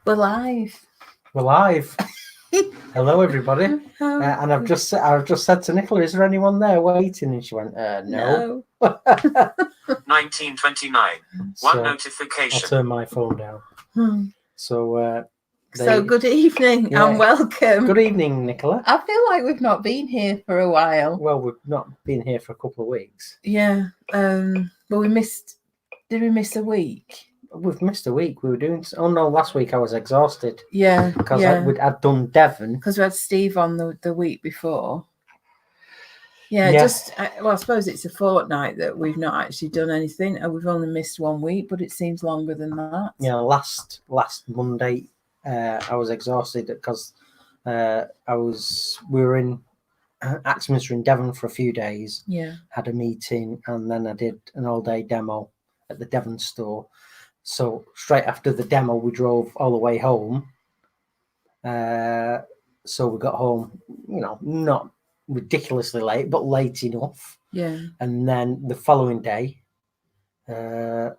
We're live. We're live. Hello, everybody. And I've just said to Nicola, "Is there anyone there waiting?" And she went, "No." 1929. One notification. I'll turn my phone down. So good evening and welcome. Good evening, Nicola. I feel like we've not been here for a while. Well, we've not been here for a couple of weeks. Yeah. But we missed. Did we miss a week? We've missed a week. We were doing. Oh no, last week I was exhausted. Yeah. Because I'd done Devon. Because we had Steve on the week before. Yeah. I suppose it's a fortnight that we've not actually done anything, and we've only missed 1 week, but it seems longer than that. Yeah. Last Monday, I was exhausted because we were in Axminster in Devon for a few days. Yeah. Had a meeting, and then I did an all-day demo at the Devon store. So straight after the demo, we drove all the way home. So we got home, not ridiculously late, but late enough. Yeah. And then the following day, I'd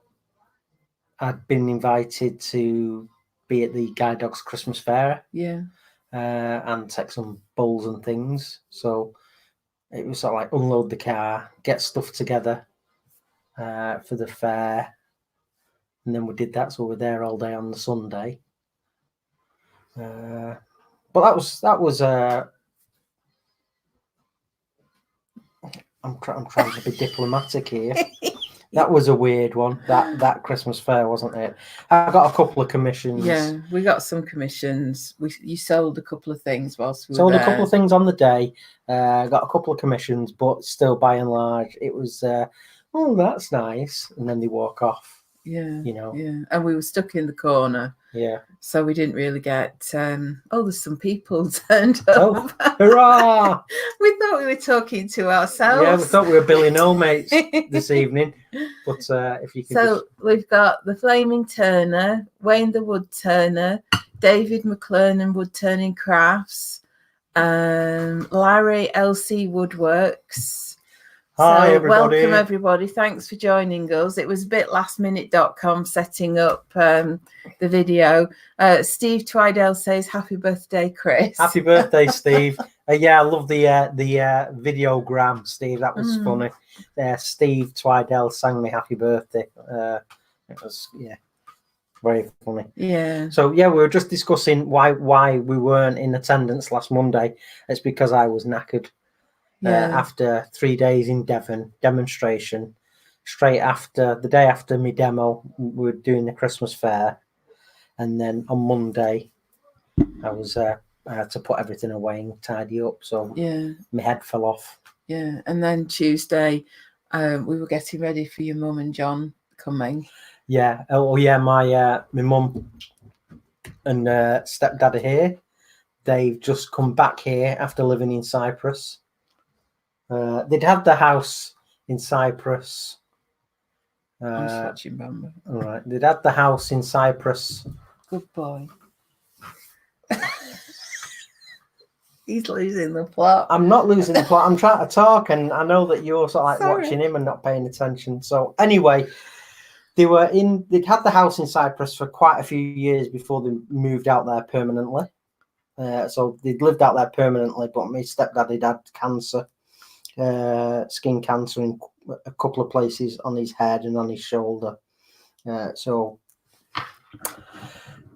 been invited to be at the Guide Dogs Christmas Fair. Yeah. And take some bowls and things. So it was sort of like unload the car, get stuff together for the fair. And then we did that, so we were there all day on the Sunday. But that was. I'm trying to be diplomatic here. That was a weird one. That Christmas fair, wasn't it? I got a couple of commissions. Yeah, we got some commissions. You sold a couple of things whilst we were sold there. A couple of things on the day. Got a couple of commissions, but still, by and large, it was. Oh, that's nice. And then they walk off. Yeah, Yeah, and we were stuck in the corner. Yeah, so we didn't really get. There's some people turned up. Oh, hurrah! We thought we were talking to ourselves. Yeah, we thought we were Billy Noel mates this evening. But if you could, we've got the Flaming Turner, Wayne the Wood Turner, David McClernand Wood Turning Crafts, Larry LC Woodworks. Hi, everybody. Welcome, everybody. Thanks for joining us. It was a bit lastminute.com setting up the video. Steve Twidell says, "Happy birthday, Chris." Happy birthday, Steve. I love the videogram, Steve. That was funny. Steve Twidell sang me happy birthday. It was, very funny. Yeah. So, we were just discussing why we weren't in attendance last Monday. It's because I was knackered. After 3 days in Devon demonstration, straight after the day after my demo, we were doing the Christmas fair, and then on Monday, I had to put everything away and tidy up. So my head fell off. Yeah, and then Tuesday, we were getting ready for your mum and John coming. Yeah. Oh yeah, my mum and stepdad are here. They've just come back here after living in Cyprus. They'd had the house in Cyprus. I'm switching Bamba. All right. They'd had the house in Cyprus. Good boy. He's losing the plot. I'm not losing the plot. I'm trying to talk, and I know that you're sort of like watching him and not paying attention. So anyway, they'd had the house in Cyprus for quite a few years before they moved out there permanently. So they'd lived out there permanently, but my stepdad had cancer. Skin cancer in a couple of places on his head and on his shoulder. So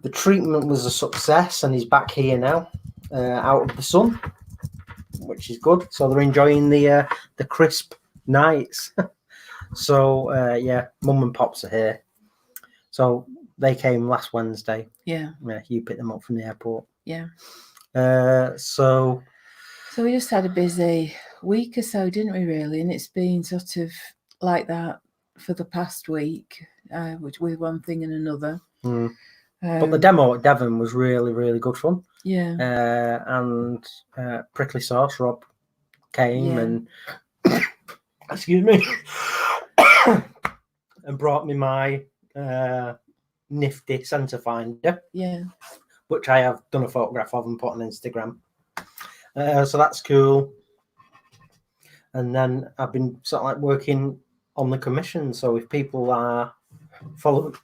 the treatment was a success, and he's back here now, out of the sun, which is good. So they're enjoying the crisp nights. So Mum and Pops are here. So they came last Wednesday. Yeah. You picked them up from the airport. Yeah. So we just had a busy week or so, didn't we, really? And it's been sort of like that for the past week, which with one thing and another. But the demo at Devon was really, really good fun. Yeah. And Prickly Sauce Rob came and excuse me, and brought me my nifty centre finder. Yeah. Which I have done a photograph of and put on Instagram. So that's cool. And then I've been sort of like working on the commission. So if people are following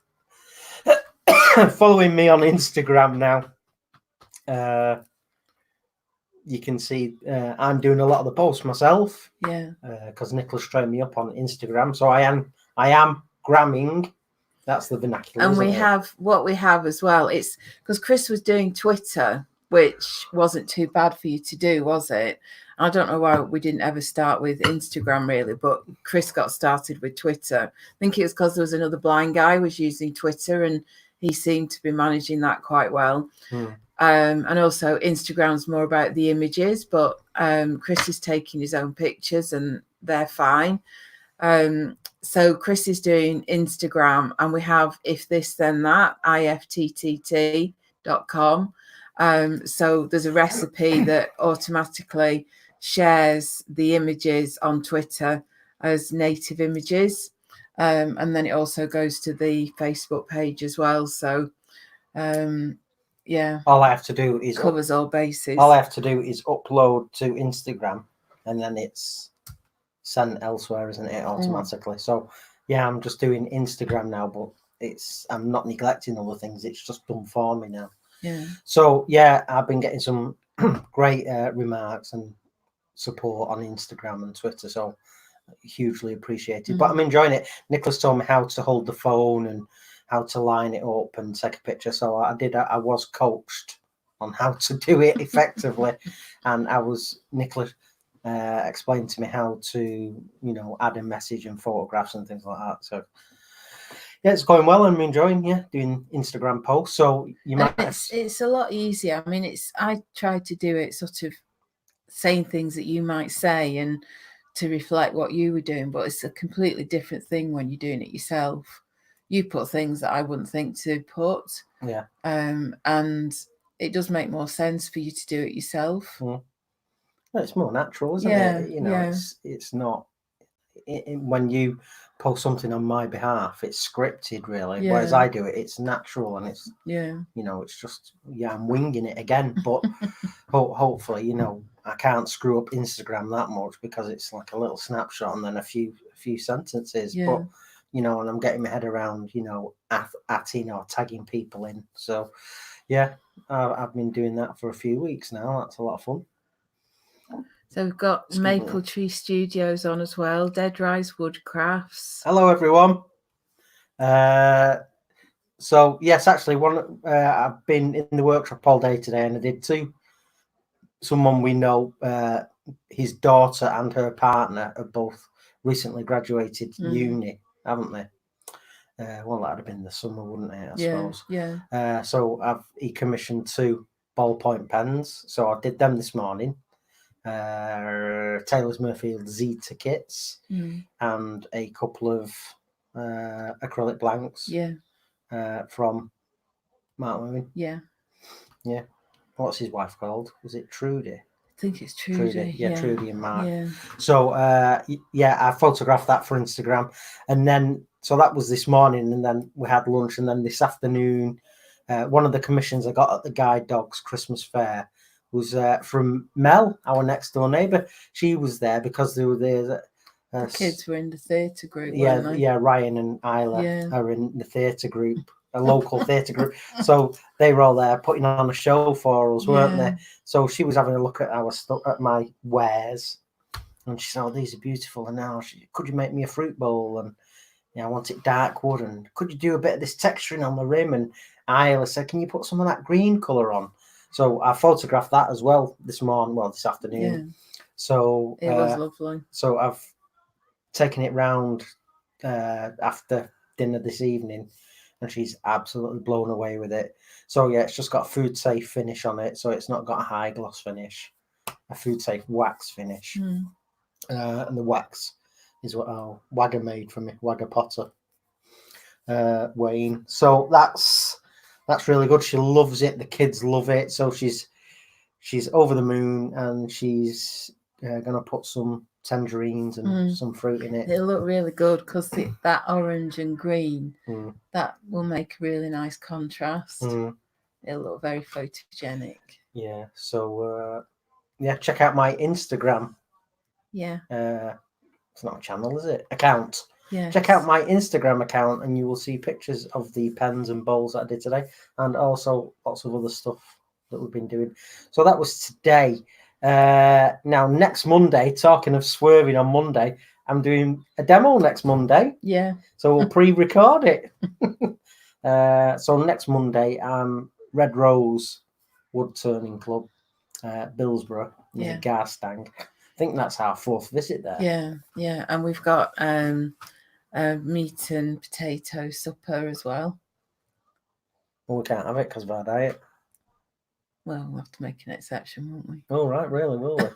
following me on Instagram now, you can see I'm doing a lot of the posts myself. Yeah. Because Nicholas trained me up on Instagram, so I am gramming. That's the vernacular. And we isn't it? have what we have as well. It's because Chris was doing Twitter, which wasn't too bad for you to do, was it? I don't know why we didn't ever start with Instagram really, but Chris got started with Twitter. I think it was because there was another blind guy who was using Twitter and he seemed to be managing that quite well. And also Instagram's more about the images, but Chris is taking his own pictures and they're fine. So Chris is doing Instagram and we have If This Then That, ifttt.com. So there's a recipe that automatically shares the images on Twitter as native images. And then it also goes to the Facebook page as well. So yeah, all I have to do is covers all bases. all I have to do is upload to Instagram, and then it's sent elsewhere, isn't it, automatically? So yeah, I'm just doing Instagram now, but I'm not neglecting other things. It's just done for me now. Yeah. So yeah, I've been getting some great remarks and support on Instagram and Twitter. So hugely appreciated. But I'm enjoying it. Nicholas told me how to hold the phone and how to line it up and take a picture. So I was coached on how to do it effectively. And Nicholas explained to me how to, add a message and photographs and things like that. So yeah, it's going well. I'm enjoying doing Instagram posts. So you might. It's a lot easier. I mean, I tried to do it sort of saying things that you might say and to reflect what you were doing, but it's a completely different thing when you're doing it yourself. You put things that I wouldn't think to put. Yeah. And it does make more sense for you to do it yourself. Well, it's more natural, isn't it? It's not when you post something on my behalf, it's scripted really. Whereas I do it, it's natural and it's it's just I'm winging it again. But hopefully, I can't screw up Instagram that much because it's like a little snapshot and then a few sentences. But and I'm getting my head around, atting or tagging people in. So yeah, I've been doing that for a few weeks now. That's a lot of fun. So we've got Maple Tree Studios on as well. Dead Rise Woodcrafts. Hello, everyone. So yes, actually, I've been in the workshop all day today, and I did two. Someone we know, his daughter and her partner have both recently graduated uni, haven't they? Well, that'd have been the summer, wouldn't it? I suppose. Yeah. So he commissioned 2 ballpoint pens. So I did them this morning. Taylor's Murfield Z tickets and a couple of acrylic blanks. From Mark Moon. Yeah. What's his wife called? Was it Trudy? I think it's Trudy. Yeah, Trudy and Mark. Yeah. So I photographed that for Instagram, and then so that was this morning, and then we had lunch, and then this afternoon, one of the commissions I got at the Guide Dogs Christmas Fair was from Mel, our next door neighbour. She was there because they were there. The kids were in the theatre group. Weren't they? Yeah. Ryan and Isla are in the theatre group, a local theatre group. So they were all there putting on a show for us, weren't they? So she was having a look at at my wares, and she said, "Oh, these are beautiful." And now, could you make me a fruit bowl? And I want it dark wood. And could you do a bit of this texturing on the rim? And Isla said, "Can you put some of that green colour on?" So I photographed that as well this afternoon. So it was lovely. So I've taken it round after dinner this evening, and she's absolutely blown away with it. So yeah, it's just got a food safe finish on it, so it's not got a high gloss finish, a food safe wax finish, and the wax is what Wagga made for me, Wagga Potter, Wayne. So that's really good. She loves it. The kids love it. So she's over the moon, and she's gonna put some tangerines and some fruit in it. It'll look really good because that orange and green that will make a really nice contrast. It'll look very photogenic. Yeah. So check out my Instagram. Yeah. It's not a channel, is it? Account. Yes. Check out my Instagram account and you will see pictures of the pens and bowls that I did today, and also lots of other stuff that we've been doing. So that was today. Now, next Monday, talking of swerving on Monday, I'm doing a demo next Monday. Yeah. So we'll pre-record it. So next Monday, Red Rose Wood Turning Club, Billsborough, near Garstang. I think that's our 4th visit there. Yeah. And we've got a meat and potato supper as well. Well, we can't have it because of our diet. Well, we'll have to make an exception, won't we? Oh, right, really, will we?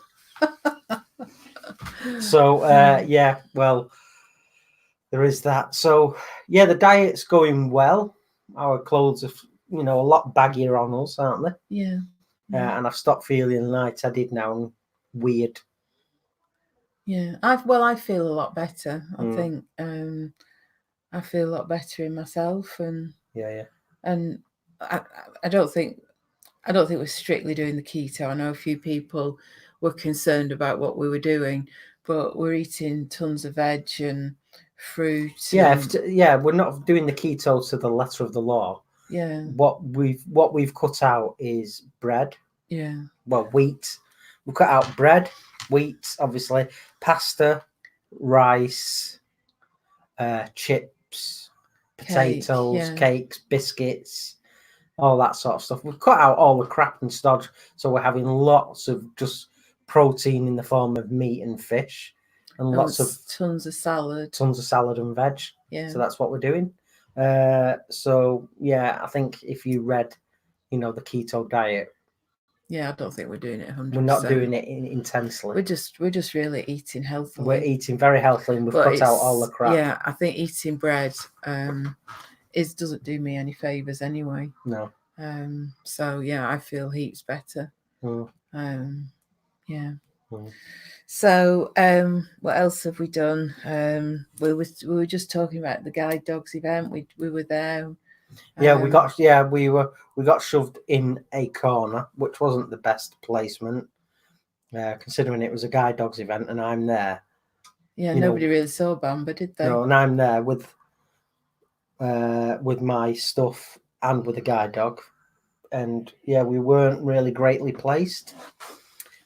So, yeah, well, there is that. So, yeah, the diet's going well. Our clothes are, a lot baggier on us, aren't they? Yeah. And I've stopped feeling lightheaded now and weird. Yeah, I feel a lot better. I think I feel a lot better in myself, and and I don't think we're strictly doing the keto. I know a few people were concerned about what we were doing, but we're eating tons of veg and fruit. Yeah, we're not doing the keto to the letter of the law. Yeah. What we've cut out is bread. Yeah. Well, wheat. We cut out bread, wheat, obviously, pasta, rice, chips, potatoes, cakes, biscuits, all that sort of stuff. We've cut out all the crap and stodge, so we're having lots of just protein in the form of meat and fish, and lots of tons of salad and veg. Yeah. So that's what we're doing. So yeah, I think if you read, the keto diet. Yeah, I don't think we're doing it 100%. We're not doing it intensely. We're just really eating healthily. We're eating very healthily, and we've cut out all the crap. Yeah, I think eating bread doesn't do me any favors anyway. No. So yeah, I feel heaps better. Yeah. So what else have we done? We were just talking about the Guide Dogs event. We were there. Yeah, we got shoved in a corner, which wasn't the best placement, considering it was a Guide Dogs event and I'm there. Yeah, nobody really saw Bamba, did they? No, and I'm there with my stuff and with a guide dog, and yeah, we weren't really greatly placed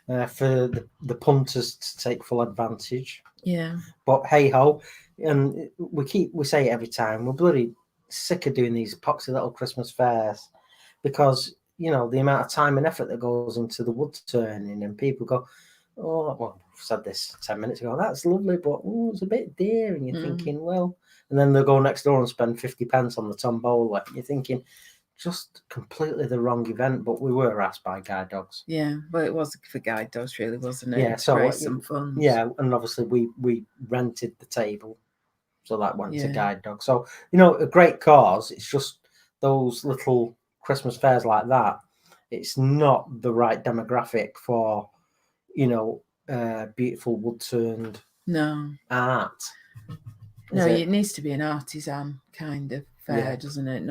for the punters to take full advantage. Yeah. But hey ho, and we say it every time, we're bloody sick of doing these poxy little Christmas fairs, because the amount of time and effort that goes into the wood turning, and people go, oh, well, I've said this 10 minutes ago, that's lovely, but it's a bit dear, and you're thinking, well, and then they'll go next door and spend 50 pence on the tombola. You're thinking, just completely the wrong event, but we were asked by Guide Dogs. Yeah, well, it was for Guide Dogs, really, wasn't it? Yeah, so raise some funds. Yeah, and obviously we rented the table, so that went to Guide Dogs. So a great cause. It's just those little Christmas fairs like that. It's not the right demographic for beautiful wood turned art. No, it needs to be an artisan kind of fair, doesn't it?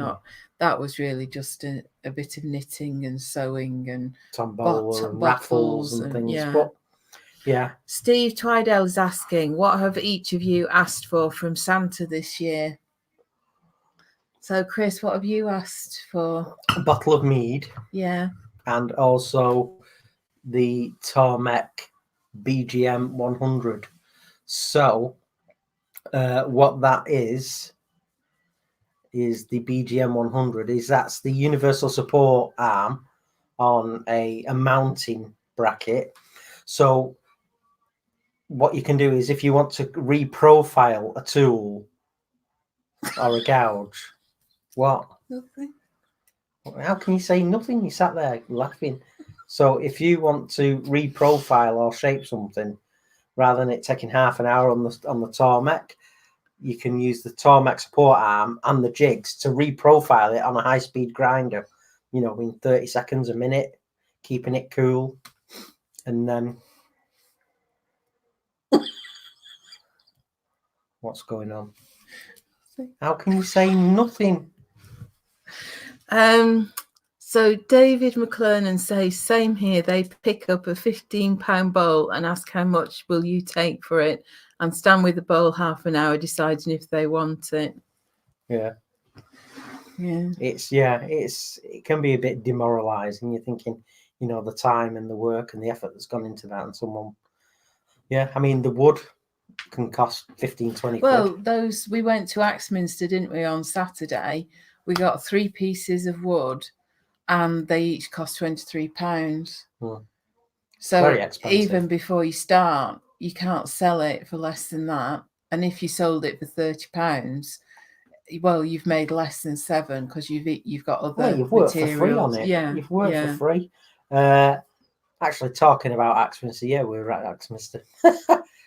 That was really just a bit of knitting and sewing and tombola and raffles and things. Yeah. But yeah. Steve Twidell is asking, what have each of you asked for from Santa this year? So, Chris, what have you asked for? A bottle of mead. Yeah. And also the Tormek BGM 100. So, what that is the BGM 100 that's the universal support arm on a mounting bracket. So what you can do is, if you want to reprofile a tool or a gouge, what? Nothing. How can you say nothing? You sat there laughing. So if you want to reprofile or shape something, rather than it taking half an hour on the Tormek, you can use the Tormek support arm and the jigs to reprofile it on a high-speed grinder, in 30 seconds, a minute, keeping it cool. And then what's going on? How can you say nothing? So David McClernand says, same here. They pick up a £15 bowl and ask how much will you take for it. and stand with the bowl half an hour deciding if they want it. Yeah. Yeah. It can be a bit demoralizing. You're thinking, you know, the time and the work and the effort that's gone into that, and someone, I mean, the wood can cost 15, 20 Well, quid. we went to Axminster, didn't we, on Saturday? We got 3 pieces of wood and they each cost £23. So Very expensive. even before you start, you can't sell it for less than that. And if you sold it for £30, well, you've made less than 7 because you've got other you've worked materials. for free on it. Yeah, you've worked for free. Actually, talking about Axminster, we were at Axminster.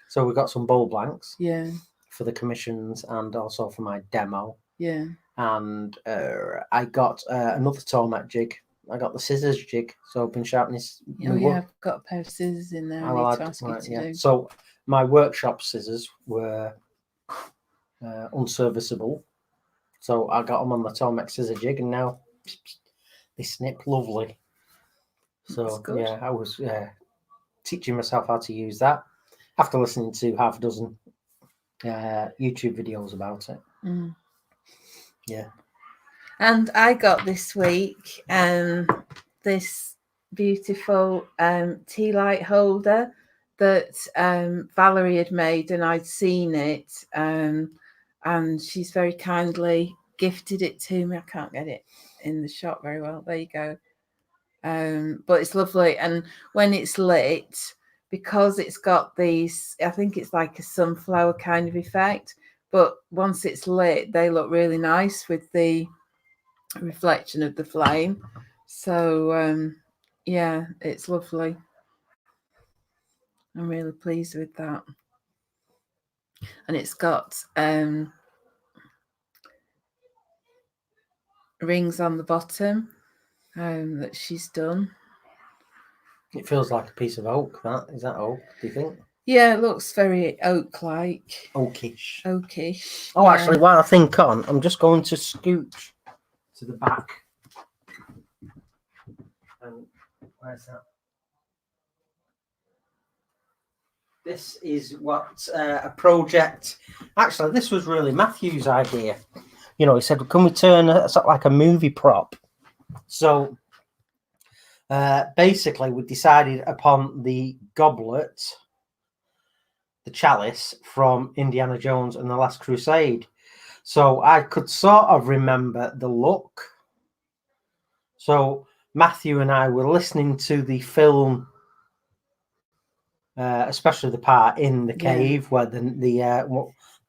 So we got some bowl blanks. Yeah. For the commissions and also for my demo. Yeah. And I got another Tormek jig. I got the scissors jig, so I've been sharpening. I've got a pair of scissors in there. I need to ask you to do. So my workshop scissors were unserviceable, so I got them on the Tormek scissor jig, and now they snip lovely. So I was teaching myself how to use that after listening to half a dozen YouTube videos about it. Yeah. And I got this week this beautiful tea light holder that Valerie had made, and I'd seen it, and she's very kindly gifted it to me. I can't get it in the shop very well. There you go. But it's lovely, and when it's lit, because it's got these, I think it's like a sunflower kind of effect, but once it's lit, they look really nice with the reflection of the flame. So it's lovely. I'm really pleased with that. And it's got rings on the bottom that she's done. It feels like a piece of oak. Is that oak, do you think? Yeah, it looks very oak-like. Oakish. Oh, actually, while I think on, I'm just going to scooch to the back. Where's that? This is what a project. Actually, this was really Matthew's idea. You know, he said, "Can we turn sort of like a movie prop?" So basically, we decided upon the goblet, the chalice from Indiana Jones and the Last Crusade. So I could sort of remember the look. So Matthew and I were listening to the film, especially the part in the cave where the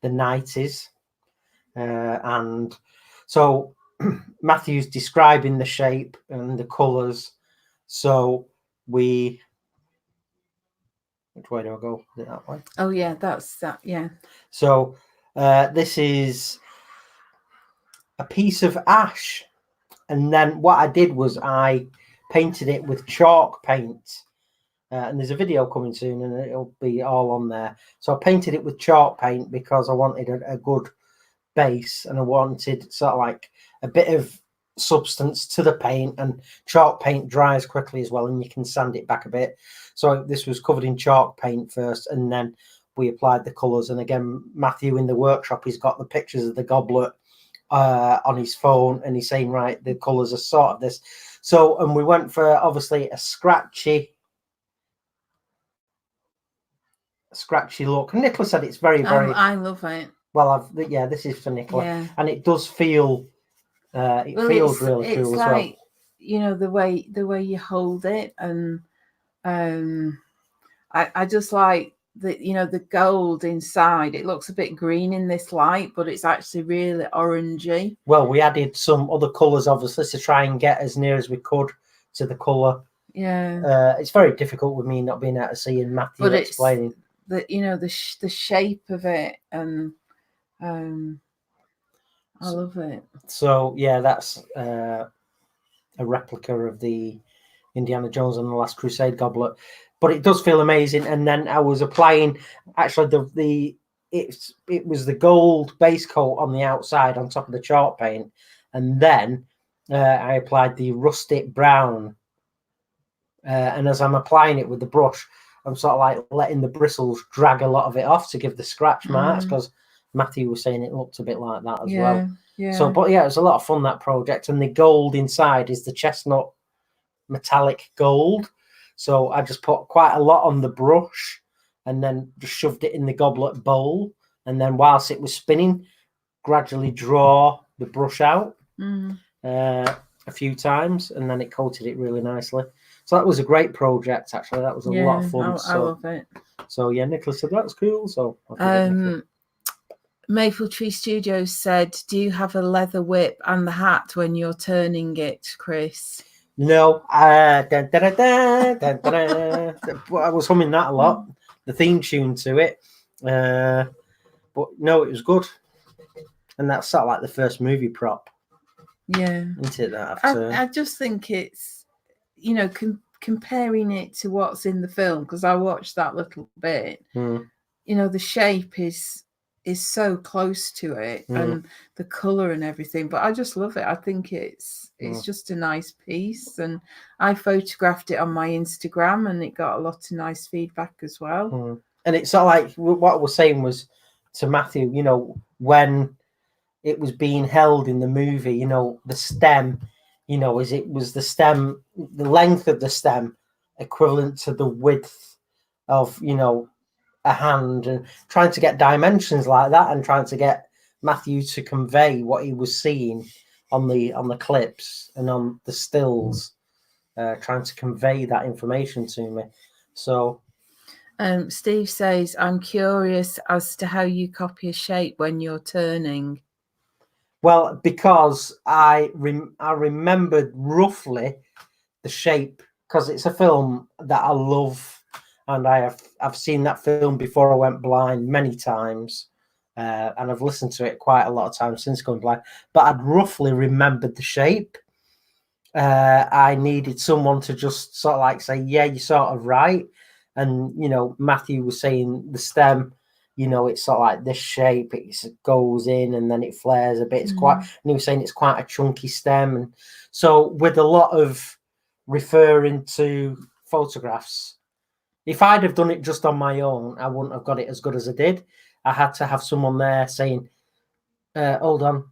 knight is, and so Matthew's describing the shape and the colours. So which way do I go? Is it that way? Oh yeah, that's that. Yeah. So this is a piece of ash, and then what I did was I painted it with chalk paint. And there's a video coming soon, and it'll be all on there. So I painted it with chalk paint because I wanted a good base, and I wanted sort of like a bit of substance to the paint, and chalk paint dries quickly as well, and you can sand it back a bit. So this was covered in chalk paint first, and then we applied the colours. And again, Matthew in the workshop, he's got the pictures of the goblet on his phone, and he's saying, right, the colours are sort of this. So, and we went for obviously a scratchy look. And Nicola said it's very, very. I love it. Well, this is for Nicola, and it does feel. Feels really cool as well. You know, the way you hold it, and I just like the gold inside. It looks a bit green in this light, but it's actually really orangey. Well, we added some other colours, obviously, to try and get as near as we could to the colour. Yeah, it's very difficult with me not being able to see, and Matthew explaining the shape of it, and I love it. So yeah, that's a replica of the Indiana Jones and the Last Crusade goblet, but it does feel amazing. And then I was applying actually it was the gold base coat on the outside on top of the chalk paint, and then I applied the rustic brown. And as I'm applying it with the brush, I'm sort of like letting the bristles drag a lot of it off to give the scratch marks, because Matthew was saying it looked a bit like that as well. Yeah. So, but yeah, it was a lot of fun, that project. And the gold inside is the chestnut metallic gold. So I just put quite a lot on the brush and then just shoved it in the goblet bowl. And then whilst it was spinning, gradually draw the brush out a few times, and then it coated it really nicely. So that was a great project, actually. That was a lot of fun. I love it. So yeah, Nicholas said that's cool. So Maple Tree Studios said, "Do you have a leather whip and the hat when you're turning it, Chris?" No, I was humming that a lot, the theme tune to it. But no, it was good. And that's sort of like the first movie prop. Yeah. Isn't it, that I just think it's, you know, comparing it to what's in the film, because I watched that little bit, you know, the shape is so close to it and the color and everything, but I just love it. I think it's just a nice piece, and I photographed it on my Instagram and it got a lot of nice feedback as well. And it's sort of like what I was saying was to Matthew, you know, when it was being held in the movie, you know, the stem, you know, was the stem, the length of the stem equivalent to the width of, you know, a hand, and trying to get dimensions like that, and trying to get Matthew to convey what he was seeing on the clips and on the stills, trying to convey that information to me. So Steve says, "I'm curious as to how you copy a shape when you're turning." Well, because I remembered roughly the shape, because it's a film that I love. And I've seen that film before I went blind many times, and I've listened to it quite a lot of times since going blind. But I'd roughly remembered the shape. I needed someone to just sort of like say, "Yeah, you're sort of right." And you know, Matthew was saying the stem, you know, it's sort of like this shape. It goes in and then it flares a bit. It's quite. And he was saying it's quite a chunky stem, and so with a lot of referring to photographs. If I'd have done it just on my own, I wouldn't have got it as good as I did. I had to have someone there saying, hold on.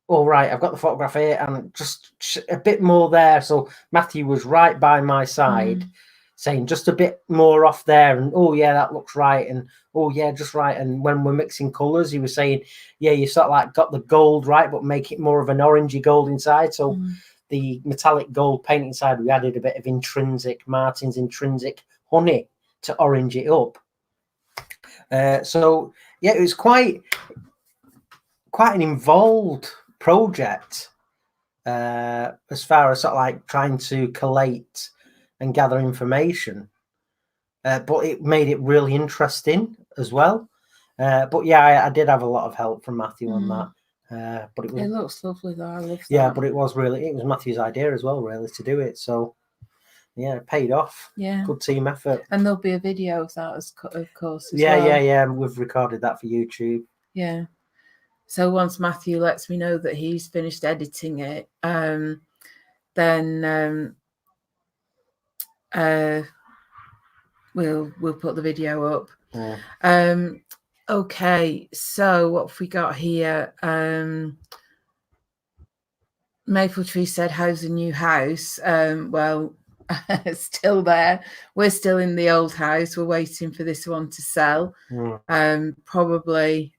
All right, I've got the photograph here and just a bit more there. So Matthew was right by my side saying just a bit more off there. And, oh, yeah, that looks right. And, oh, yeah, just right. And when we're mixing colours, he was saying, yeah, you sort of like got the gold right, but make it more of an orangey gold inside. So the metallic gold paint inside, we added a bit of Martin's intrinsic honey to orange it up. So yeah, it was quite an involved project as far as sort of like trying to collate and gather information, but it made it really interesting as well. But yeah, I did have a lot of help from Matthew on that. But it looks lovely though. I love that. Yeah, but it was Matthew's idea as well, really, to do it. So yeah, it paid off. Yeah. Good team effort. And there'll be a video of that, of course. Yeah. We've recorded that for YouTube. Yeah. So once Matthew lets me know that he's finished editing it, then we'll put the video up. Yeah. Okay. So what have we got here? Maple Tree said, "How's the new house?" Well. Still there. We're still in the old house. We're waiting for this one to sell. Probably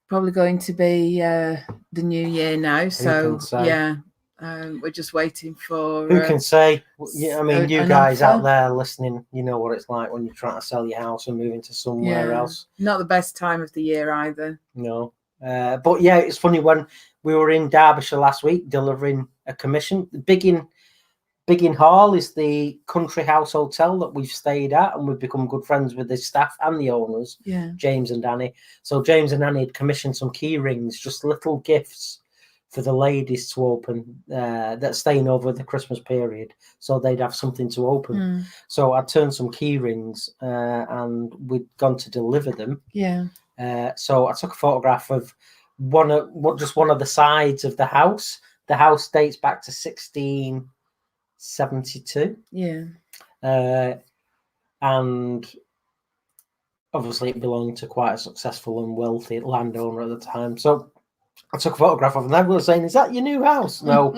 going to be the new year now. So yeah, we're just waiting for. Who can say? I mean, you guys out there listening, you know what it's like when you're trying to sell your house and move into somewhere else. Not the best time of the year either. No, but yeah, it's funny when we were in Derbyshire last week delivering a commission. Biggin Hall is the country house hotel that we've stayed at, and we've become good friends with the staff and the owners, James and Danny. So James and Danny had commissioned some key rings, just little gifts for the ladies to open that's staying over the Christmas period, so they'd have something to open. So I turned some key rings and we'd gone to deliver them. So I took a photograph of one of the sides of the house. The house dates back to 1672. and obviously it belonged to quite a successful and wealthy landowner at the time. So I took a photograph of it, and everyone was saying, "Is that your new house?" No,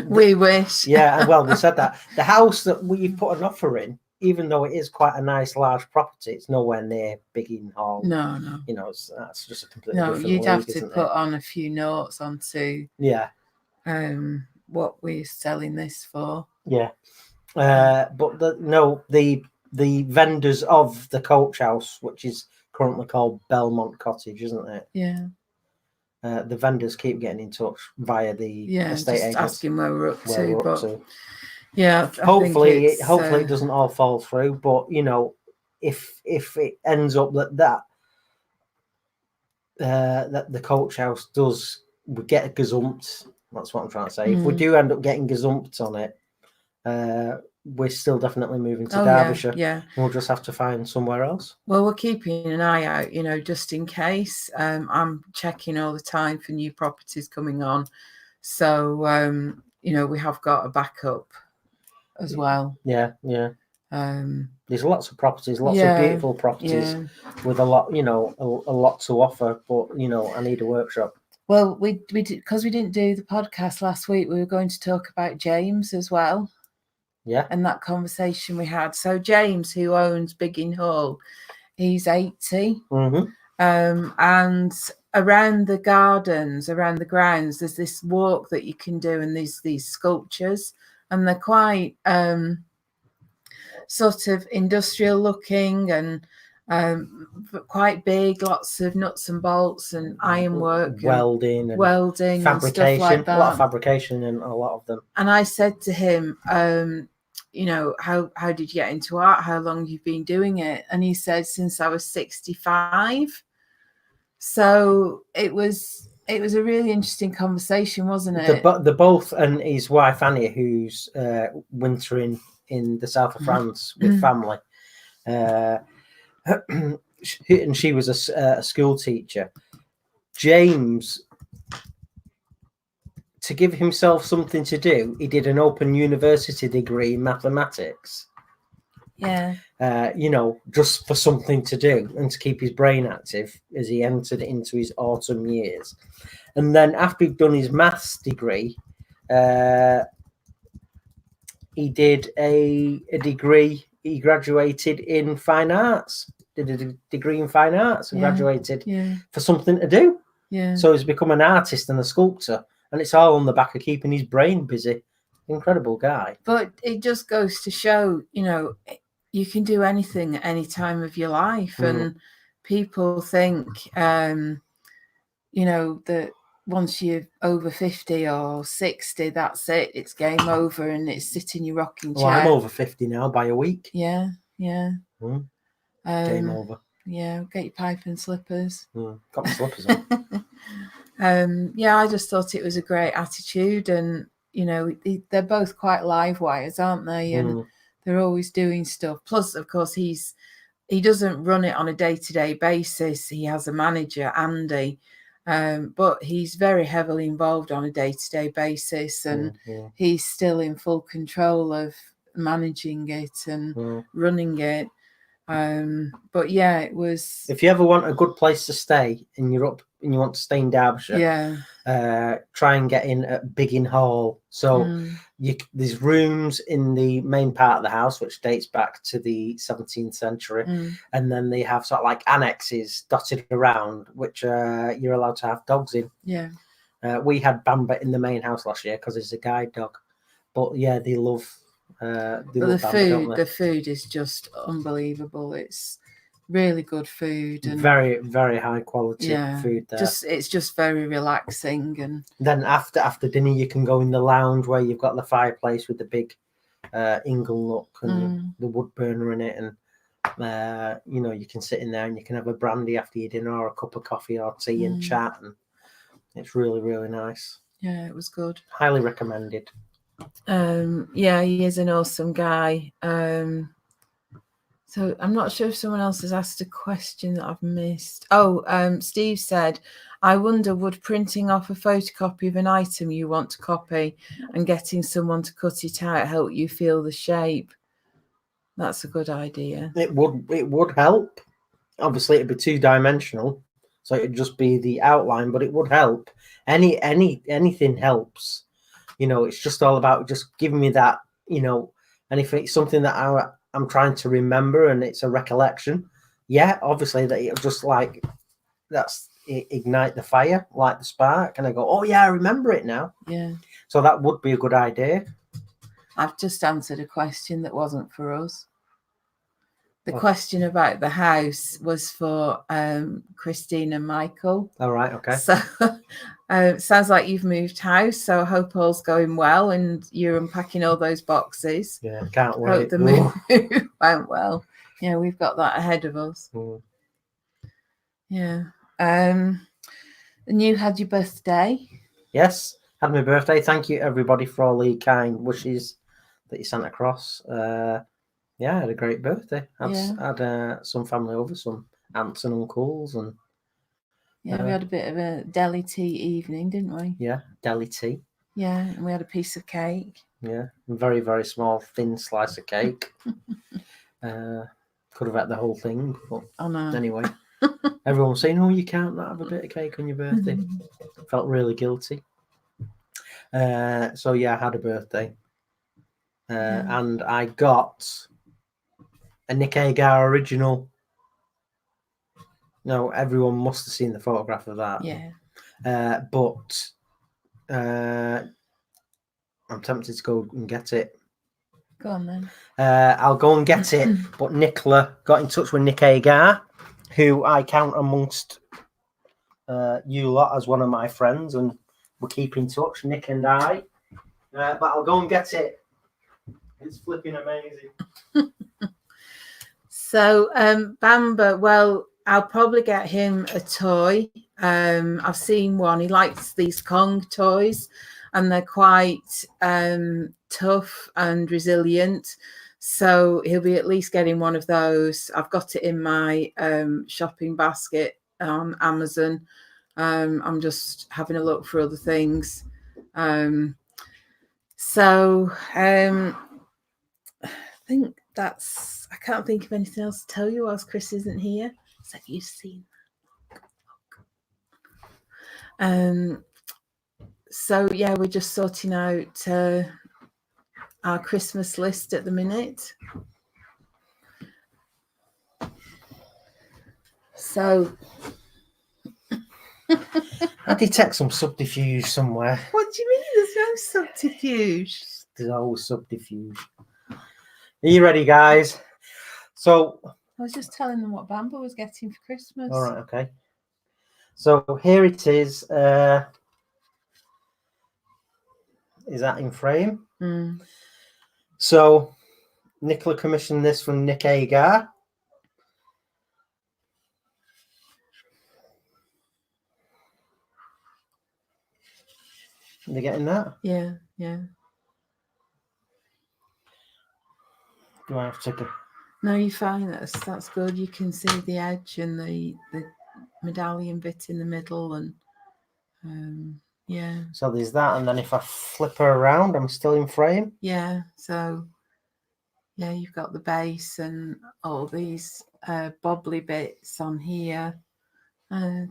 we wish. Yeah, well, they said that the house that we put an offer in, even though it is quite a nice large property, it's nowhere near Biggin Hall. No. You know, that's just a completely No, different you'd league, have to isn't put it? on a few notes onto what we're selling this for. Yeah. But the vendors of the coach house, which is currently called Belmont Cottage, isn't it? Yeah. The vendors keep getting in touch via the estate just agents, asking where we're up where to. we're up But to. yeah, hopefully it doesn't all fall through. But you know, if it ends up that the coach house does, we get gazumped. That's what I'm trying to say. If we do end up getting gazumped on it, we're still definitely moving to Derbyshire. Yeah. We'll just have to find somewhere else. Well, we're keeping an eye out, you know, just in case. I'm checking all the time for new properties coming on. So, you know, we have got a backup as well. Yeah. There's lots of properties, lots of beautiful properties with a lot, you know, a lot to offer. But you know, I need a workshop. Well, we did, because we didn't do the podcast last week. We were going to talk about James as well. Yeah. And that conversation we had. So James, who owns Biggin Hall, he's 80. Mm-hmm. And around the gardens, around the grounds, there's this walk that you can do, and these sculptures, and they're quite sort of industrial looking and quite big, lots of nuts and bolts and ironwork, welding, fabrication, and stuff like that. A lot of fabrication in a lot of them. And I said to him, you know, how did you get into art? How long you've been doing it? And he said, since I was 65. So it was a really interesting conversation, wasn't it? The both, and his wife Annie, who's wintering in the south of France with family, and she was a school teacher. James, to give himself something to do, he did an open university degree in mathematics. Yeah. You know, just for something to do and to keep his brain active as he entered into his autumn years. And then after he'd done his maths degree, he did a degree. He graduated in fine arts, did a degree in fine arts and graduated for something to do. Yeah. So he's become an artist and a sculptor, and it's all on the back of keeping his brain busy. Incredible guy. But it just goes to show, you know, you can do anything at any time of your life. And people think, you know, that once you're over 50 or 60, that's it. It's game over and it's sit in your rocking chair. Well, I'm over 50 now by a week. Yeah. Game over. Yeah, get your pipe and slippers. Got my slippers on. Yeah, I just thought it was a great attitude. And, you know, they're both quite live wires, aren't they? And they're always doing stuff. Plus, of course, he doesn't run it on a day-to-day basis. He has a manager, Andy, but he's very heavily involved on a day-to-day basis, and he's still in full control of managing it and running it. But yeah, it was. If you ever want a good place to stay and you're up and you want to stay in Derbyshire, try and get in at Biggin Hall. So there's rooms in the main part of the house which dates back to the 17th century, and then they have sort of like annexes dotted around which you're allowed to have dogs in. Yeah, we had Bamba in the main house last year because it's a guide dog, but yeah, they love. The food is just unbelievable. It's really good food and very, very high quality food there. It's just very relaxing. And then after dinner you can go in the lounge where you've got the fireplace with the big ingle nook and the wood burner in it, and you know, you can sit in there and you can have a brandy after your dinner or a cup of coffee or tea and chat, and it's really, really nice. Yeah, it was good. Highly recommended. Yeah, he is an awesome guy. So I'm not sure if someone else has asked a question that I've missed. Steve said, I wonder, would printing off a photocopy of an item you want to copy and getting someone to cut it out help you feel the shape? That's a good idea. It would help. Obviously, it'd be 2-dimensional, so it'd just be the outline, but it would help. Anything helps. It's just all about just giving me that. And if it's something that I'm trying to remember and it's a recollection, yeah, obviously that it'll just ignite the fire, like the spark, and I go, oh yeah, I remember it now. Yeah. So that would be a good idea. I've just answered a question that wasn't for us. The question about the house was for Christine and Michael. All right, okay. So sounds like you've moved house. So I hope all's going well and you're unpacking all those boxes. Yeah, can't wait. Hope the move went well. Yeah, we've got that ahead of us. Yeah. And you had your birthday. Yes, had my birthday. Thank you everybody for all the kind wishes that you sent across. Yeah, I had a great birthday. Had some family over, some aunts and uncles, and we had a bit of a deli tea evening, didn't we? Yeah, deli tea. Yeah, and we had a piece of cake. Yeah, a very, very small, thin slice of cake. Could have had the whole thing, but anyway. Everyone was saying, "Oh, you can't have a bit of cake on your birthday." Felt really guilty. So yeah, I had a birthday, and I got a Nick Agar original. No, everyone must have seen the photograph of that. Yeah. But I'm tempted to go and get it. Go on then. I'll go and get it. But Nicola got in touch with Nick Agar, who I count amongst you lot as one of my friends, and we'll keep in touch, Nick and I. But I'll go and get it. It's flipping amazing. So, Bamba, well, I'll probably get him a toy. I've seen one. He likes these Kong toys, and they're quite tough and resilient. So he'll be at least getting one of those. I've got it in my shopping basket on Amazon. I'm just having a look for other things. I think I can't think of anything else to tell you whilst Chris isn't here. So you've seen that. So yeah, we're just sorting out our Christmas list at the minute. So I detect some subterfuge somewhere. What do you mean there's no subterfuge? There's always subterfuge. Are you ready, guys? So I was just telling them what Bamba was getting for Christmas. All right, okay. So here it is. Is that in frame? Mm. So Nicola commissioned this from Nick Agar. Are they getting that? Yeah. Do I have to go? No, you're fine. That's good. You can see the edge and the medallion bit in the middle, and yeah. So there's that, and then if I flip her around, I'm still in frame. Yeah. So yeah, you've got the base and all these bobbly bits on here,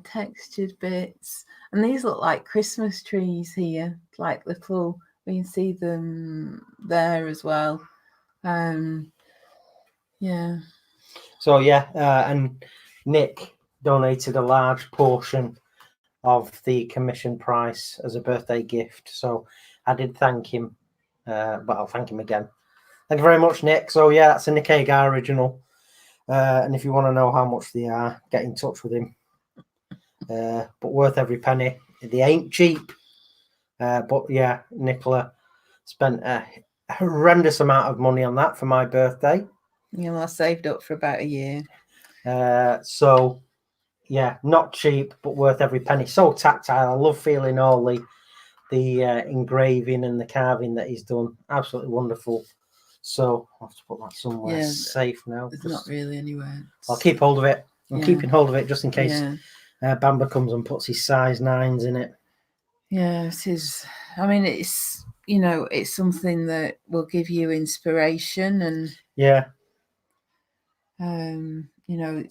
textured bits, and these look like Christmas trees here, like little. We can see them there as well. Yeah. So yeah, and Nick donated a large portion of the commission price as a birthday gift. So I did thank him, but I'll thank him again. Thank you very much, Nick. So yeah, that's a Nick Agar original. And if you want to know how much they are, get in touch with him. But worth every penny. They ain't cheap. But yeah, Nicola spent a horrendous amount of money on that for my birthday. Yeah, well, I saved up for about a year. So yeah, not cheap, but worth every penny. So tactile. I love feeling all the engraving and the carving that he's done. Absolutely wonderful. So I'll have to put that somewhere safe now. It's not really anywhere. I'll keep hold of it. I'm keeping hold of it just in case Bamba comes and puts his size 9s in it. Yeah, it is. I mean, it's it's something that will give you inspiration, and yeah, You know,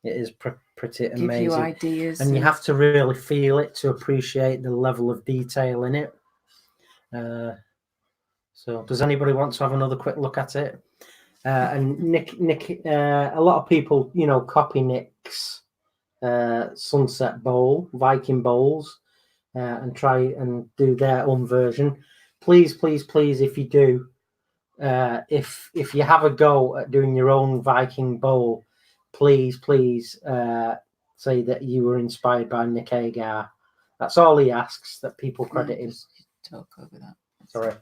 It is pretty give you amazing. ideas. And you have to really feel it to appreciate the level of detail in it. So does anybody want to have another quick look at it? And Nick, a lot of people, you know, copy Nick's Sunset Bowl, Viking Bowls, and try and do their own version. Please, please, please, if you do, if you have a go at doing your own Viking Bowl, please say that you were inspired by Nick Agar. That's all he asks, that people credit him. Talk over that. Sorry.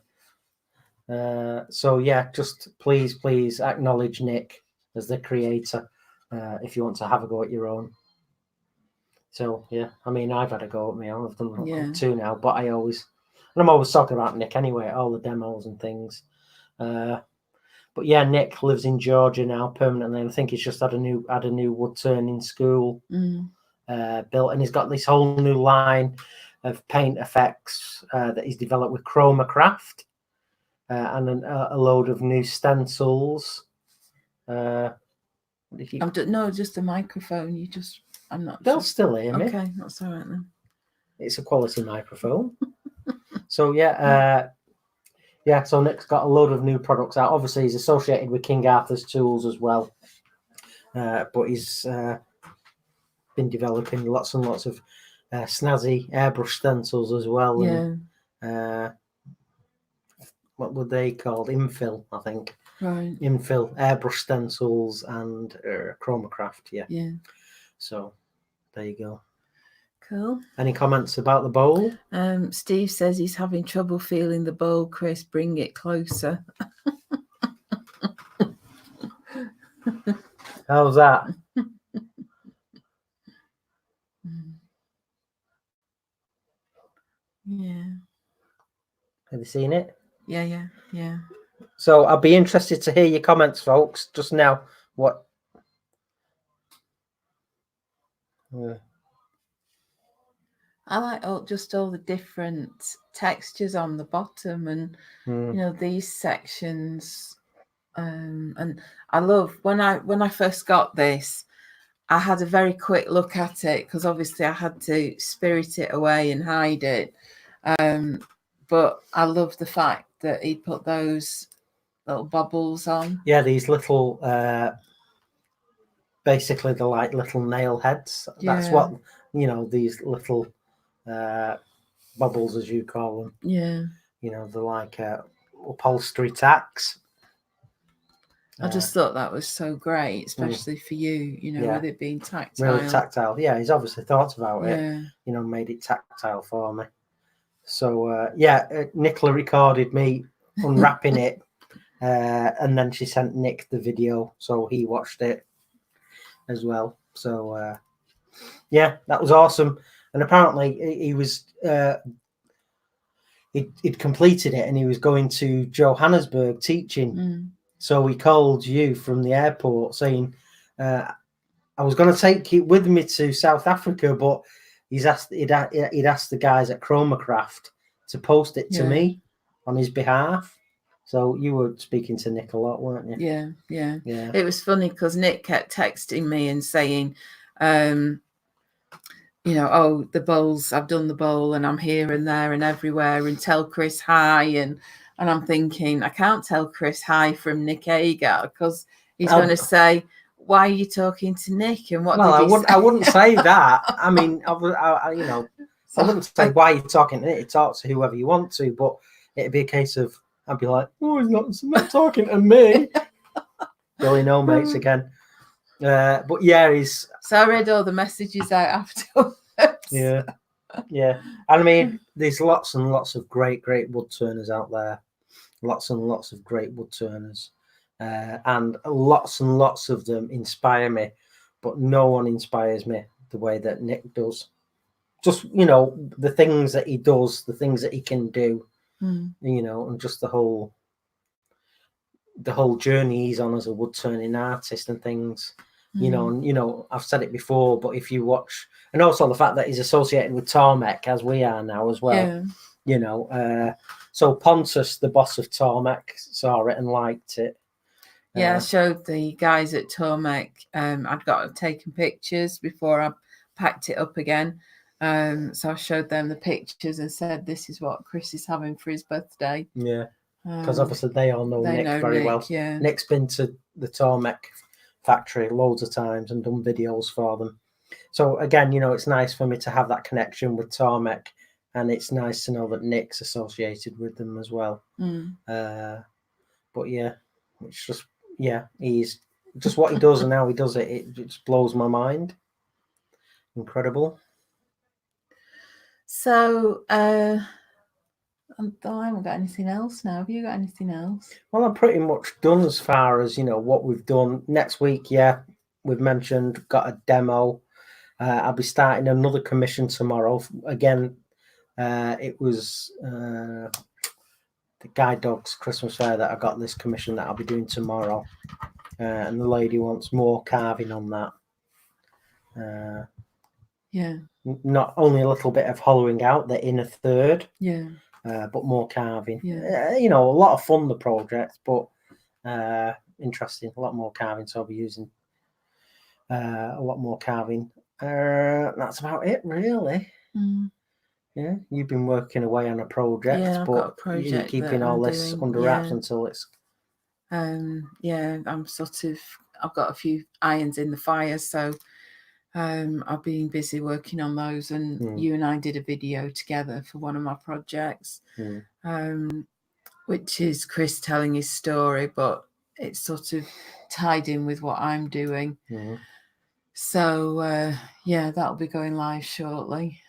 So yeah, just please acknowledge Nick as the creator if you want to have a go at your own. So yeah, I mean, I've had a go at my own. I've done 2 now, but I'm always talking about Nick anyway, all the demos and things. But yeah, Nick lives in Georgia now permanently, and I think he's just had a new wood turning school built, and he's got this whole new line of paint effects that he's developed with Chromacraft, and a load of new stencils. No, just a microphone. I'm not. They'll still hear me. Okay, that's all right then. It's a quality microphone. So yeah. Yeah, so Nick's got a load of new products out. Obviously, he's associated with King Arthur's Tools as well. But he's been developing lots and lots of snazzy airbrush stencils as well. Yeah. And, what were they called? Infill, I think. Right. Infill, airbrush stencils and Chromacraft, yeah. Yeah. So, there you go. Cool. Any comments about the bowl? Steve says he's having trouble feeling the bowl. Chris, bring it closer. How's that? Yeah. Have you seen it? Yeah. So I'll be interested to hear your comments, folks. Just now, what? I like all the different textures on the bottom, and you know, these sections. And I love when I first got this, I had a very quick look at it because obviously I had to spirit it away and hide it. But I love the fact that he put those little bubbles on. Yeah, these little, basically they're like little nail heads. That's what, you know, these little bubbles, as you call them. Yeah. You know, they're like upholstery tacks. I just thought that was so great, especially for you, you know, with it being tactile. Really tactile. Yeah, he's obviously thought about it, you know, made it tactile for me. So, Nicola recorded me unwrapping it, and then she sent Nick the video, so he watched it as well. So, that was awesome. And apparently he was... He'd completed it and he was going to Johannesburg teaching. So he called you from the airport saying, I was going to take it with me to South Africa, but he'd asked the guys at Chromacraft to post it to me on his behalf. So you were speaking to Nick a lot, weren't you? Yeah. It was funny because Nick kept texting me and saying, you know, oh, the bowls, I've done the bowl and I'm here and there and everywhere, and tell Chris hi. And I'm thinking, I can't tell Chris hi from Nick Agar because he's going to say, why are you talking to Nick? And what? Well, I wouldn't say that. I mean, I wouldn't say why you're talking to Nick. Talk to whoever you want to, but it'd be a case of, I'd be like, oh, he's not talking to me. Billy No Mates again. But yeah, he's... So I read all the messages out afterwards. Yeah. And I mean, there's lots and lots of great wood turners out there. Lots and lots of great wood turners. And lots of them inspire me, but no one inspires me the way that Nick does. Just, you know, the things that he does, the things that he can do, you know, and just the whole journey he's on as a wood turning artist and things. You know, and you know, I've said it before, but if you watch, and also the fact that he's associated with Tormek as we are now as well, you know, so Pontus, the boss of Tormek, saw it and liked it. Yeah, I showed the guys at Tormek. I'd got taken pictures before I packed it up again. So I showed them the pictures and said, "This is what Chris is having for his birthday." Yeah, because obviously they all know Nick very well. Yeah. Nick's been to the Tormek factory loads of times and done videos for them. So again, it's nice for me to have that connection with Tormek, and it's nice to know that Nick's associated with them as well. But yeah, it's just he's just what he does and how he does it. It just blows my mind. Incredible. So I haven't got anything else now. Have you got anything else? Well, I'm pretty much done as far as what we've done. Next week, we've mentioned got a demo. I'll be starting another commission tomorrow. Again, it was the Guide Dogs Christmas Fair that I got this commission that I'll be doing tomorrow. And the lady wants more carving on that. Not only a little bit of hollowing out the inner third, but more carving. A lot of fun, the project, but interesting. A lot more carving, so I'll be using a lot more carving. That's about it, really. Yeah, you've been working away on a project, I've got a project you're keeping all this under wraps until it's. I'm I've got a few irons in the fire, so I've been busy working on those, and you and I did a video together for one of my projects, which is Chris telling his story, but it's sort of tied in with what I'm doing. So that'll be going live shortly.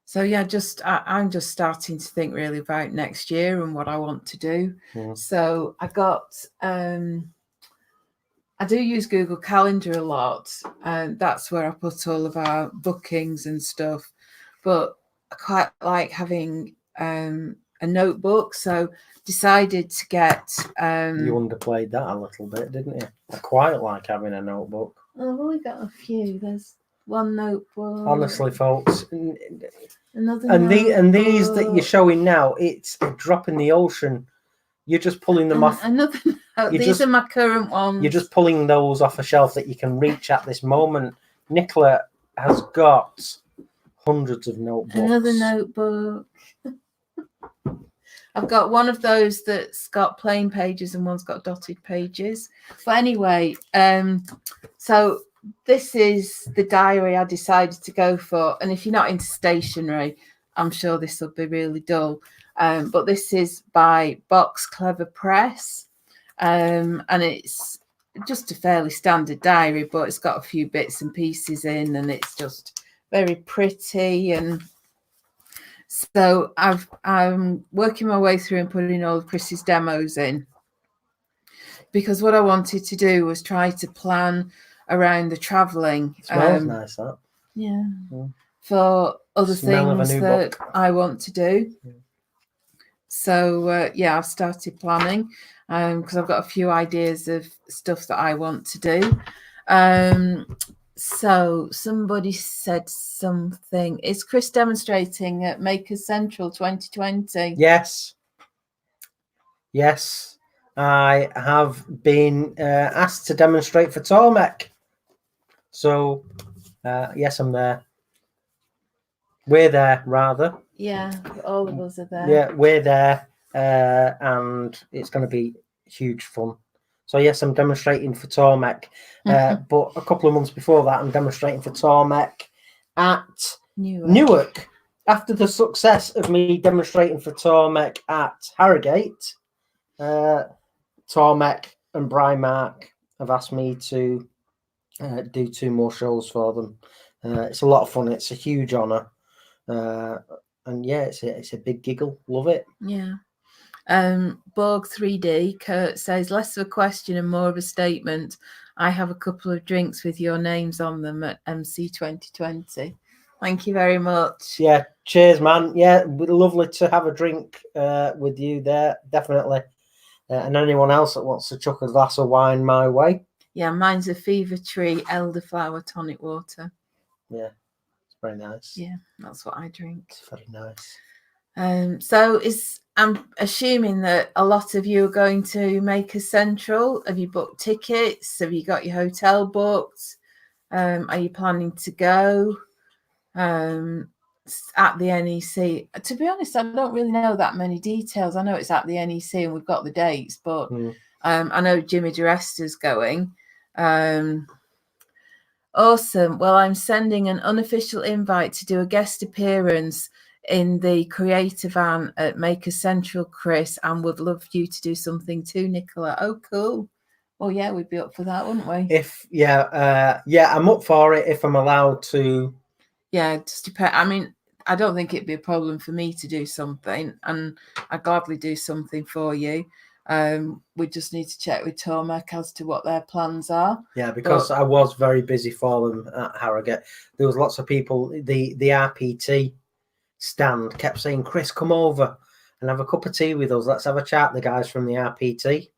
So I'm just starting to think really about next year and what I want to do. So I got I do use Google Calendar a lot, and that's where I put all of our bookings and stuff. But I quite like having a notebook, so decided to get. You underplayed that a little bit, didn't you? I quite like having a notebook. I've only got a few. There's one notebook. Honestly, folks, another and notebook. These that you're showing now, it's a drop in the ocean. You're just pulling them off. Another. These are my current ones. You're just pulling those off a shelf that you can reach at this moment. Nicola has got hundreds of notebooks. Another notebook. I've got one of those that's got plain pages and one's got dotted pages. But anyway, so this is the diary I decided to go for. And if you're not into stationery, I'm sure this will be really dull. But this is by Box Clever Press. And it's just a fairly standard diary, but it's got a few bits and pieces in, and it's just very pretty. And so I'm working my way through and putting all of Chris's demos in, because what I wanted to do was try to plan around the traveling. Smells nice, that. Yeah. For other things that book. I want to do. So I've started planning because I've got a few ideas of stuff that I want to do. So somebody said something. Is Chris demonstrating at Makers Central 2020? Yes. I have been asked to demonstrate for Tormek. So, yes, I'm there. We're there, rather. Yeah, all of us are there. Yeah, we're there, and it's going to be huge fun. So, yes, I'm demonstrating for Tormek, but a couple of months before that, I'm demonstrating for Tormek at Newark. After the success of me demonstrating for Tormek at Harrogate, Tormek and Primark have asked me to do 2 more shows for them. It's a lot of fun. It's a huge honour. And yeah, it's a big giggle. Love it. Yeah. Borg 3D, Kurt says, less of a question and more of a statement. I have a couple of drinks with your names on them at MC 2020. Thank you very much. Yeah, cheers, man. Yeah, lovely to have a drink with you there, definitely. And anyone else that wants to chuck a glass of wine my way. Yeah, mine's a Fever Tree elderflower tonic water. Yeah, it's very nice. Yeah, that's what I drink. It's very nice. So is I'm assuming that a lot of you are going to Maker Central. Have you booked tickets? Have you got your hotel booked? Are you planning to go at the NEC? To be honest, I don't really know that many details. I know it's at the NEC and we've got the dates, but I know Jimmy DeResta's going. Awesome. Well, I'm sending an unofficial invite to do a guest appearance in the creator van at Maker Central, Chris, and would love you to do something too, Nicola. Oh, cool. Well, yeah, we'd be up for that, wouldn't we? I'm up for it if I'm allowed to. Yeah, just depend. I mean, I don't think it'd be a problem for me to do something, and I'd gladly do something for you. We just need to check with Tormek as to what their plans are. Yeah, because I was very busy for them at Harrogate. There was lots of people. The RPT stand kept saying, "Chris, come over and have a cup of tea with us. Let's have a chat." The guys from the RPT,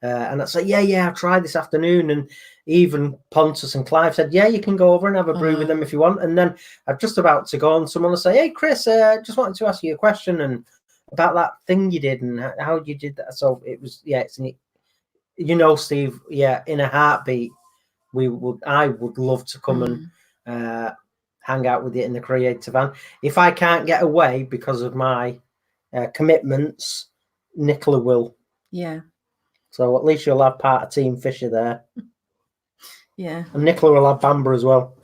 and I said, "Yeah, I'll try this afternoon." And even Pontus and Clive said, "Yeah, you can go over and have a brew with them if you want." And then I'm just about to go, and someone will say, "Hey, Chris, just wanted to ask you a question and about that thing you did and how you did that." So it was, it's neat. Steve, in a heartbeat, I would love to come and hang out with you in the creative van. If I can't get away because of my commitments, Nicola will. Yeah. So at least you'll have part of Team Fisher there. Yeah. And Nicola will have Bamber as well.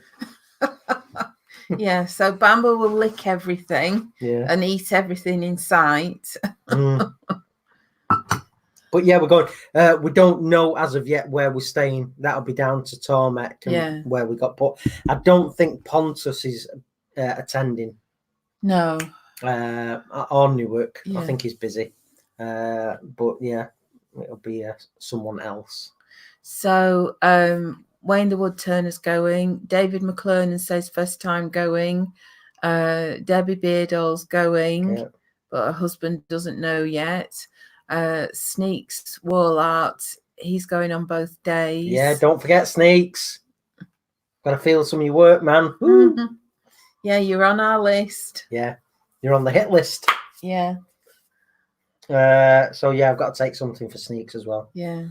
Yeah, so Bamber will lick everything and eat everything in sight. But yeah, we're going. We don't know as of yet where we're staying. That'll be down to Tormek and where we got put. I don't think Pontus is attending. No. Or Newark. I think he's busy. But yeah, it'll be someone else. So Wayne the Woodturner's going. David McClernand says first time going. Debbie Beardall's going, but her husband doesn't know yet. Sneaks Warlart, he's going on both days. Yeah, don't forget Sneaks. Gotta feel some of your work, man. Yeah, you're on our list. Yeah, you're on the hit list. Yeah. So yeah, I've got to take something for Sneaks as well. Yeah.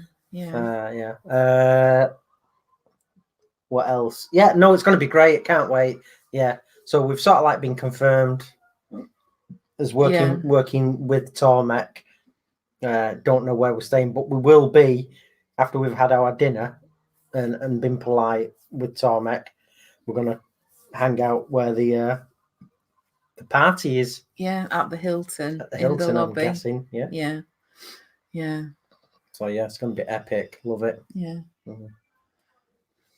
What else? Yeah, no, it's going to be great. Can't wait. Yeah. So we've sort of like been confirmed as working with Tormek. Don't know where we're staying, but we will be after we've had our dinner and been polite with Tormek. We're going to hang out where the party is. Yeah, at the Hilton. At the Hilton, in the lobby. I'm guessing. Yeah. So yeah, it's going to be epic. Love it. Yeah.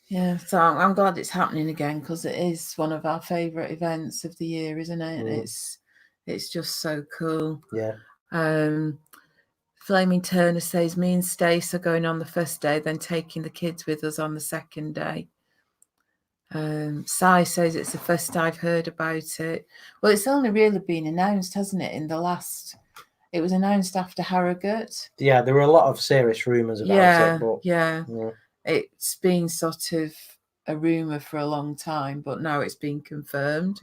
Yeah, so I'm glad it's happening again because it is one of our favourite events of the year, isn't it? It's just so cool. Yeah. Flaming Turner says me and Stace are going on the first day, then taking the kids with us on the second day. Sai says it's the first I've heard about it. Well, it's only really been announced, hasn't it? It was announced after Harrogate. Yeah, there were a lot of serious rumours about it. But, it's been sort of a rumour for a long time, but now it's been confirmed.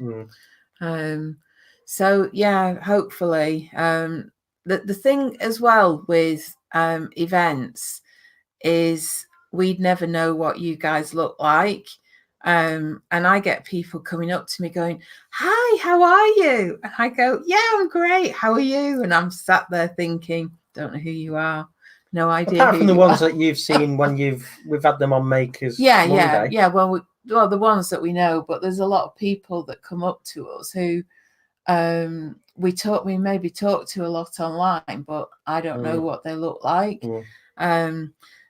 So yeah, hopefully. The thing as well with events is we'd never know what you guys look like. And I get people coming up to me going, "Hi, how are you?" And I go, "Yeah, I'm great. How are you?" And I'm sat there thinking, don't know who you are. No idea. Apart from the ones that you've seen when we've had them on Makers. Monday. Yeah. Well, the ones that we know, but there's a lot of people that come up to us who we maybe talk to a lot online, but I don't know what they look like.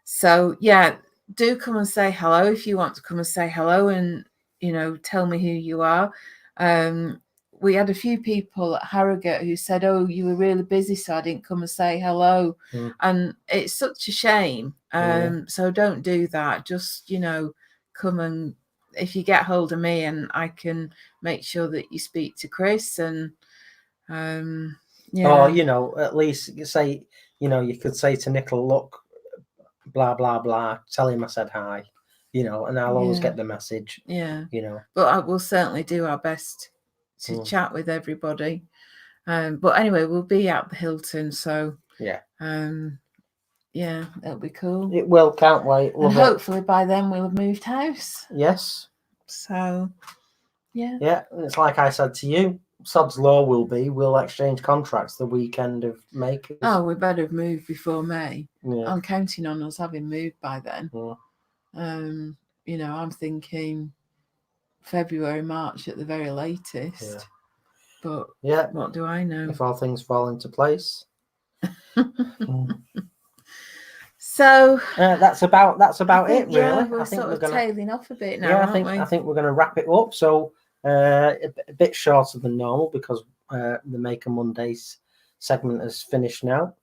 So yeah, do come and say hello if you want to come and say hello and tell me who you are. We had a few people at Harrogate who said, "Oh, you were really busy, so I didn't come and say hello." And it's such a shame. So don't do that. Just come, and if you get hold of me, and I can make sure that you speak to Chris and or at least say you could say to Nicola, "Look, blah blah blah, tell him I said hi," and I'll always get the message. But I will certainly do our best to chat with everybody. But anyway, we'll be at the Hilton, so Yeah. Yeah, it'll be cool. It will. Can't wait. And Love it. hopefully by then we'll have moved house. Yes. So, yeah. Yeah, and it's like I said to you, Sod's Law will be, we'll exchange contracts the weekend of May. Oh, we better have moved before May. Yeah. I'm counting on us having moved by then. Yeah. You know, I'm thinking February, March at the very latest. Yeah. But Yeah. what do I know? If all things fall into place. So that's about it, really. Yeah, we're I think sort of gonna, tailing off a bit now. yeah, aren't we? I think we're going to wrap it up. So a bit shorter than normal because the Maker Mondays segment has finished now.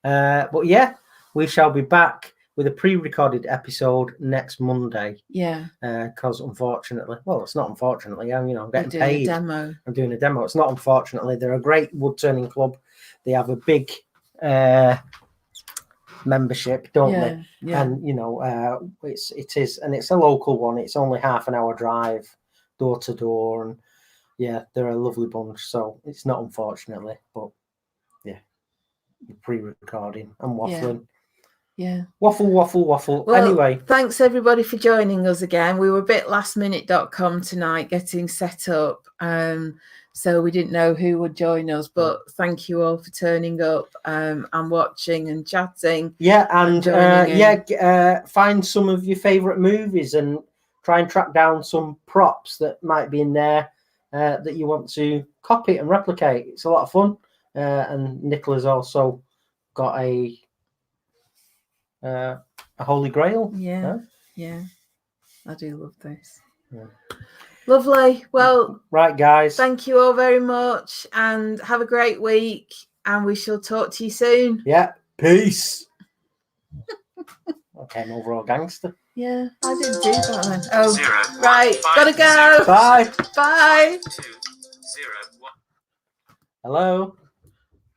But yeah, we shall be back with a pre-recorded episode next Monday. Yeah. Because unfortunately, well, it's not unfortunately. I'm getting doing paid. A demo. I'm doing a demo. It's not unfortunately. They're a great wood turning club. They have a big membership, don't they? Yeah. And it's a local one. It's only half an hour drive, door to door, and yeah, they're a lovely bunch. So it's not unfortunately, but yeah, pre-recording and waffling. Yeah. Waffle. Well, Anyway, thanks everybody for joining us again. We were a bit lastminute.com tonight getting set up. So we didn't know who would join us, but thank you all for turning up and watching and chatting. Yeah, and find some of your favourite movies and try and track down some props that might be in there that you want to copy and replicate. It's a lot of fun. And Nicola's also got a Holy Grail. Yeah. I do love this. Yeah. Lovely. Well, right, guys. Thank you all very much and have a great week. And we shall talk to you soon. Yeah. Peace. I came over all gangster. Yeah, I didn't do that then. Oh, 0, right. 5, Gotta go. 0, Bye. Bye. 2, 0, 1. Hello.